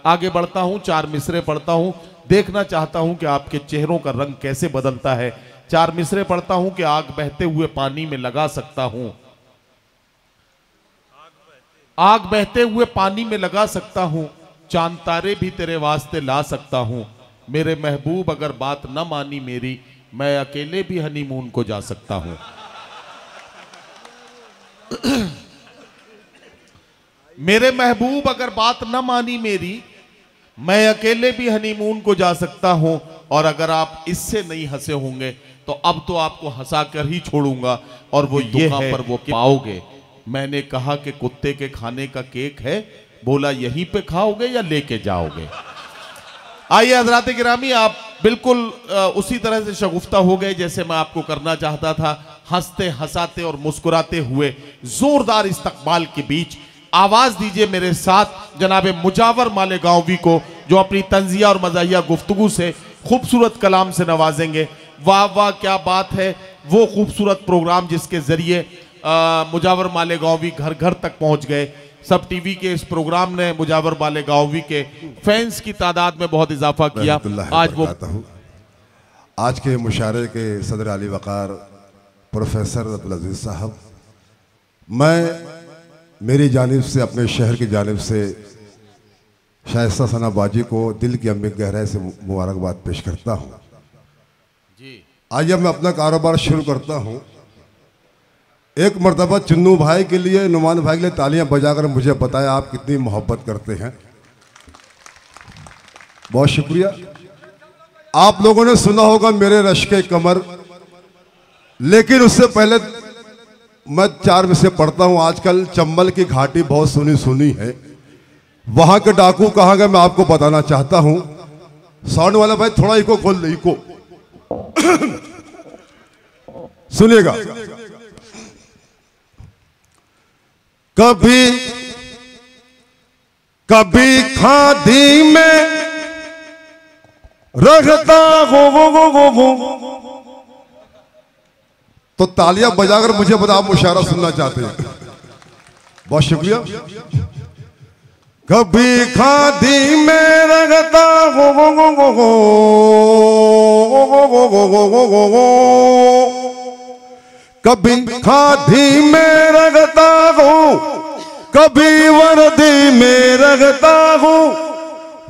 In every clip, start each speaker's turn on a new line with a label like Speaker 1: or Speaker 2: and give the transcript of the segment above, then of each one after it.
Speaker 1: आगे बढ़ता हूं, 4 मिसरे पढ़ता हूं, देखना चाहता हूं कि आपके चेहरों का रंग कैसे बदलता है। 4 मिसरे पढ़ता हूं कि आग बहते हुए पानी में लगा सकता हूं, आग बहते हुए पानी में लगा सकता हूं, चांद तारे भी तेरे वास्ते ला सकता हूं। मेरे महबूब अगर बात न मानी मेरी, मैं अकेले भी हनीमून को जा सकता हूं। मेरे महबूब अगर बात न मानी मेरी, मैं अकेले भी हनीमून को जा सकता हूं। और अगर आप इससे नहीं हंसे होंगे तो अब तो आपको हंसा कर ही छोड़ूंगा। और वो ये है पर वो पाओगे। मैंने कहा कि कुत्ते के खाने का केक है, बोला यहीं पे खाओगे या लेके जाओगे। आइए हजरात गिरामी, आप बिल्कुल उसी तरह से शगुफ्ता हो गए जैसे मैं आपको करना चाहता था। हंसते हंसाते और मुस्कुराते हुए जोरदार इस्तकबाल के बीच आवाज दीजिए मेरे साथ जनाबे मुजावर मालेगांवी को, जो अपनी तंजिया और मज़ाहिया गुफ्तगू से खूबसूरत कलाम से नवाजेंगे। वाह वाह क्या बात है, वो खूबसूरत प्रोग्राम जिसके जरिए मुजावर मालेगांवी घर घर तक पहुंच गए। सब टीवी के इस प्रोग्राम ने मुजावर मालेगांवी के फैंस की तादाद में बहुत इजाफा किया। आज वो
Speaker 2: आज के मुशारे के सदर आली वक़ार प्रोफेसर अब्दुल अजीज साहब, मैं मेरी जानिब से, अपने शहर की जानिब से शाइस्ता सना बाजी को दिल की अम्मी गहराई से मुबारकबाद पेश करता हूँ। आइए मैं अपना कारोबार शुरू करता हूँ। एक मरतबा चुन्नू भाई के लिए, नुमान भाई के लिए तालियां बजाकर मुझे बताया आप कितनी मोहब्बत करते हैं। बहुत शुक्रिया। आप लोगों ने सुना होगा मेरे रश्के कमर, लेकिन उससे पहले मैं 4 में से पढ़ता हूं। आजकल चंबल की घाटी बहुत सुनी सुनी है, वहां के डाकू कहां गए मैं आपको बताना चाहता हूं। साउंड वाला भाई थोड़ा इको खोल दे, इको सुनिएगा। कभी कभी खादी में रखता हो तो तालियां बजाकर मुझे बता आप मुशायरा सुनना चाहते हैं। बहुत शुक्रिया। कभी खादी में रखता हो, कभी खादी में रखता हो, कभी वर्दी में रखता हो।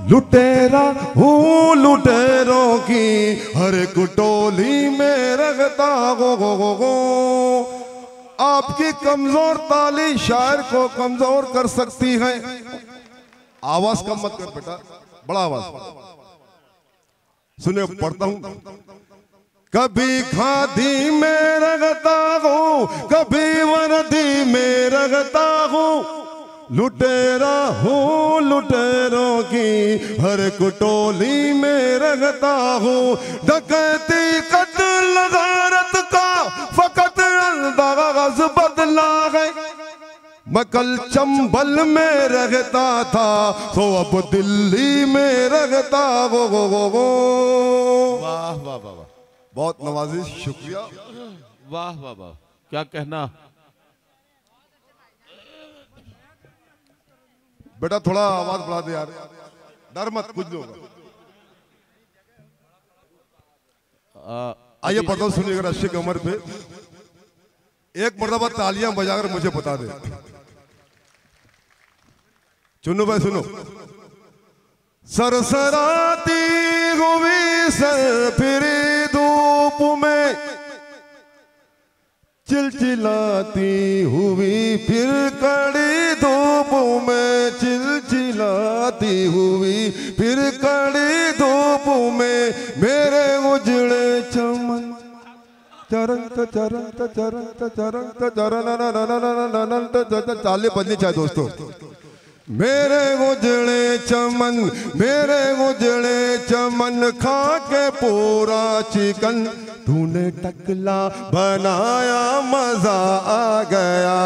Speaker 2: लुटेरा हूँ लुटेरों की हर एक टोली में रखता हो। आपकी कमजोर ताली शायर को कमजोर कर सकती है। आवाज कम मत कर बेटा, बड़ा आवाज सुनिए, पढ़ता हूं। कभी खादी में रखता हूँ, कभी वर्दी में रखता हूँ। लुटेरा हूँ लुटेरों की हर कुटोली में रखता हूँ। डकैती कत्ल गारत का फकत अंदाज बदला है। मैं कल चंबल में रहता था तो अब दिल्ली में रहता हो।
Speaker 1: वाह वाह वाह,
Speaker 2: बहुत नवाजिश, शुक्रिया।
Speaker 1: वाह वाह वाह, क्या कहना।
Speaker 2: बेटा थोड़ा आवाज बढ़ा दे यार, डर मत, कुछ नहीं होगा। आइए पढ़ता हूं, सुनिएगा। रश्के कमर पे एक मरतबा तालियां बजाकर मुझे बता दे। चुन्नू भाई सुनो। सरसराती हुई सरफिरी धूप में, चिलचिलाती हुई फिर कड़ी धूप में, चिलचिलाती हुई फिर कड़ी धूप में। मेरे उजड़े चमन चरंत चरंत चरंत चरंत चरंत चाले बदली चाहे दोस्तों। मेरे उजड़े चमन, मेरे उजड़े चमन खा के पूरा चिकन तूने टकला बनाया मजा आ गया।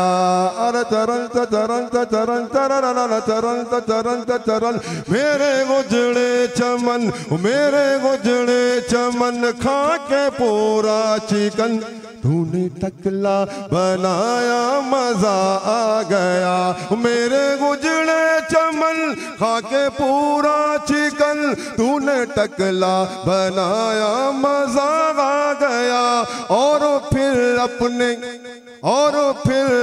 Speaker 2: अरे चरण चरण चरण चरण चरण चरण चरण मेरे गुजरे चमन, मेरे गुजरे चमन खा के पूरा चिकन, तूने टकला बनाया मजा आ गया। मेरे गुजरे चमन खा के पूरा चिकन, तूने टकला बनाया मजा आ गया। और फिर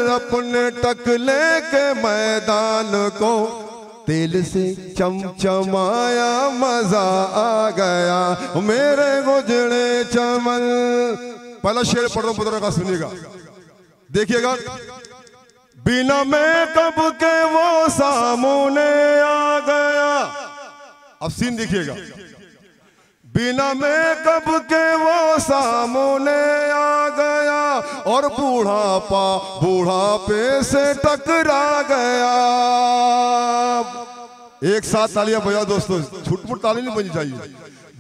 Speaker 2: अपने टकले के मैदान को तेल से चमचमाया, मजा आ गया। मेरे गुजरे चमन। पहला शेर पढ़ रहा हूं, पुत्र का सुनिएगा, देखिएगा। बिना मेकअप के वो सामने आ गया। अब सीन देखिएगा। बिना मेकअप के वो सामने आ गया और बूढ़ापे से टकरा गया। एक साथ तालियां बजाओ दोस्तों, छुटपुट ताली नहीं बजनी चाहिए।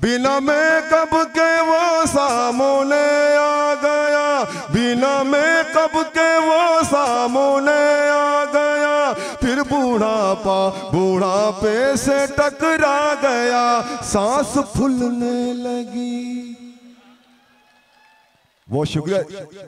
Speaker 2: बिना मेकअप के वो सामने आ गया, बिना मेकअप के वो सामने आ गया। फिर बूढ़ापे से टकरा गया, सांस फूलने लगी। बहुत शुक्रिया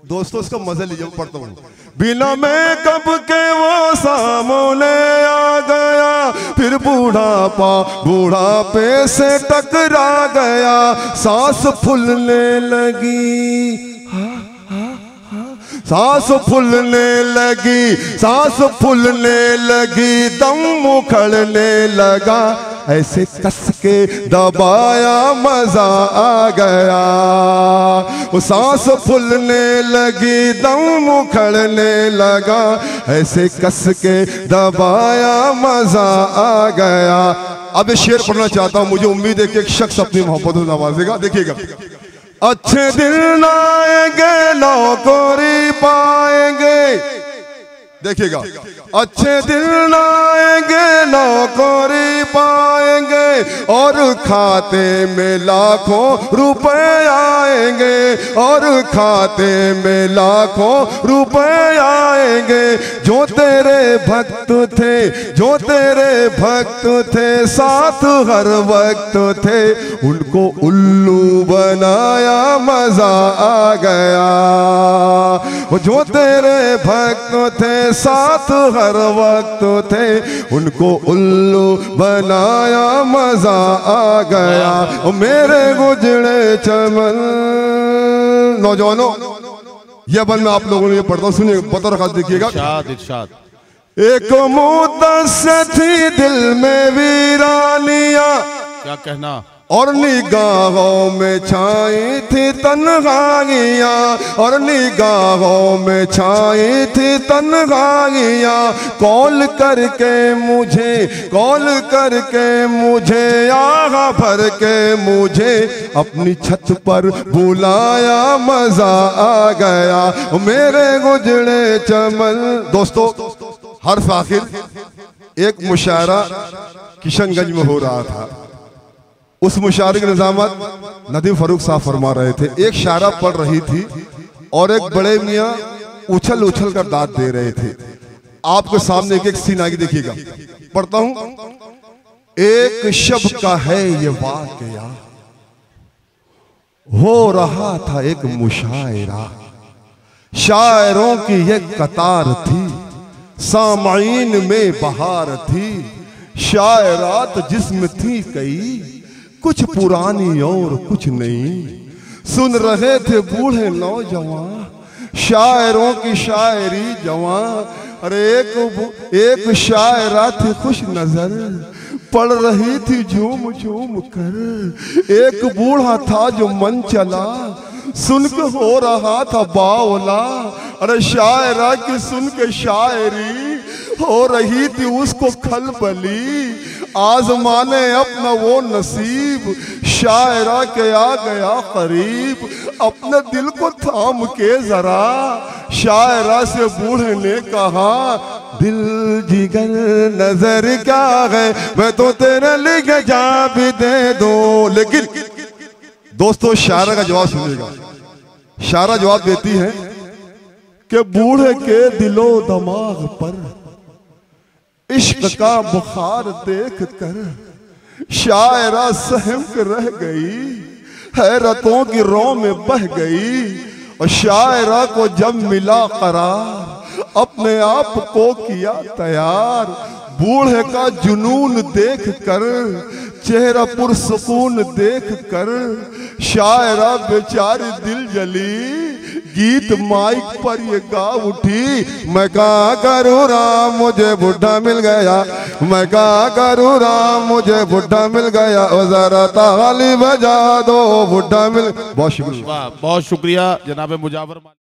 Speaker 2: दोस्तों, इसका मजा लीजिए, पढ़ता हूं। बिना मेकअप के वो सामने आ गया, फिर बूढ़ापे से टकरा गया, सांस फूलने लगी। सांस फूलने लगी, सांस फूलने लगी, दम उखड़ने लगा, ऐसे कस के दबाया मजा आ गया। वो सांस फूलने लगी, दम उखड़ने लगा, ऐसे कस के दबाया मजा आ गया। अब ये शेर पढ़ना चाहता हूं, मुझे उम्मीद है कि एक शख्स अपनी मोहब्बत में नवाजेगा। देखिएगा। अच्छे दिन आएंगे नौकरी पाएंगे, देखिएगा। अच्छे दिन आएंगे नौकरी पाएंगे और खाते में लाखों रुपए आएंगे, और खाते में लाखों रुपए आएंगे। जो तेरे भक्त थे, जो तेरे भक्त थे, साथ हर वक्त थे, उनको उल्लू बनाया मजा आ गया। जो तेरे भक्त थे, साथ हर वक्त थे, उनको उल्लू बनाया मजा आ गया। मेरे गुजरे चमन। नौजवानों, यह बंद मैं आप लोगों ने ये पढ़ता हूं, सुनिए, पता रखा, देखिएगा।
Speaker 1: इरशाद।
Speaker 2: एक मुद्दत से थी दिल में वीरानियां,
Speaker 1: क्या कहना,
Speaker 2: और निगाहों में छाई थी तन्हाइयां, और निगाहों में छाई थी तन्हाइयां। कॉल करके मुझे आहा भर के मुझे अपनी छत पर बुलाया, मजा आ गया। मेरे गुजरे चमन। दोस्तों, हर आखिर एक मुशायरा किशनगंज में हो रहा था। उस मुशायरे के निजामत नदीम फारूक साहब फरमा रहे थे। एक शायरा पढ़ रही थी और एक बड़े मियाँ उछल उछल कर दाद दे रहे थे। आपके सामने एक एक सीन आगे देखिएगा, पढ़ता हूं। एक शब का है ये वाकया, हो रहा था एक मुशायरा, शायरों की एक कतार थी, सामाईन में बहार थी, शायरात जिसमें थी कई, कुछ पुरानी और कुछ नई। सुन रहे थे बूढ़े नौजवान, शायरों की शायरी जवान। अरे एक शायरा थी खुश नजर, पढ़ रही थी झूम झूम कर। एक बूढ़ा था जो मन चला, सुन के हो रहा था बावला। अरे शायरा की सुन के शायरी हो रही थी उसको खलबली। आजमाने अपना वो नसीब, शायरा के आ गया करीब। अपने दिल को थाम के जरा, शायरा से बूढ़े ने कहा, दिल जिगर नजर क्या है, मैं तो तेरे लिए जा भी दे दूं। लेकिन दोस्तों, शायरा का जवाब सुनिएगा। शायरा जवाब देती है कि बूढ़े के दिलो दिमाग पर इश्क का बुखार देख कर शायरा सहम के रह गई, हैरतों की रो में बह गई। और शायरा को जब मिला करार अपने आप को किया तैयार। बूढ़े का जुनून देख कर, चेहरा पुरसुकून देख कर शायरा बेचारी दिल जली। गीत माइक पर ये गा उठी, मैं क्या करूँ राम मुझे बुढ़ा मिल गया, मैं क्या करूँ राम मुझे बुढ़ा मिल गया, ओ जरा ताली बजा दो बुढ़ा मिल। बहुत शुक्रिया।
Speaker 1: बहुत शुक्रिया जनाब मुजावर।